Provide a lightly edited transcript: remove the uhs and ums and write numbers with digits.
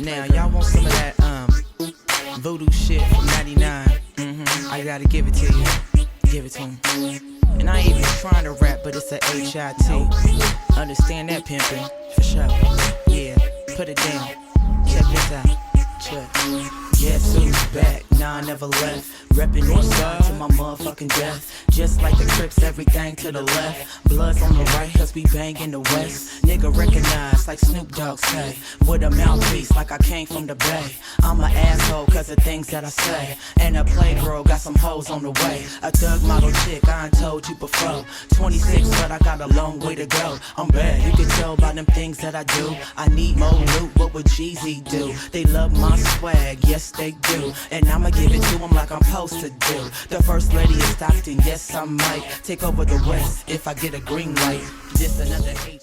Now, y'all want some of that voodoo shit from 99? I gotta give it to you. Give it to him. And I ain't even trying to rap, but it's a HIT. Understand that, pimpin'? For sure. Yeah, put it down. Check this out. Check. Guess who's back? Nah, I never left. Reppin' Northside to my motherfucking death. Just like the Crips, everything to the left. Bloods on the right, cause we bang in the west. Nigga recognize like Snoop Dogg say. With a mouthpiece like I came from the Bay. I'm an asshole cause of things that I say. And a playgirl got some hoes on the way. A thug model chick, I ain't told you before. 26, but I got a long way to go. I'm bad, you can tell by them things that I do. I need more loot, what would Jeezy do? They love my swag, yes they do. And I'ma give it to them like I'm supposed to do. The first lady is Stockton, yes I might take over the West if I get a green light. Just another H.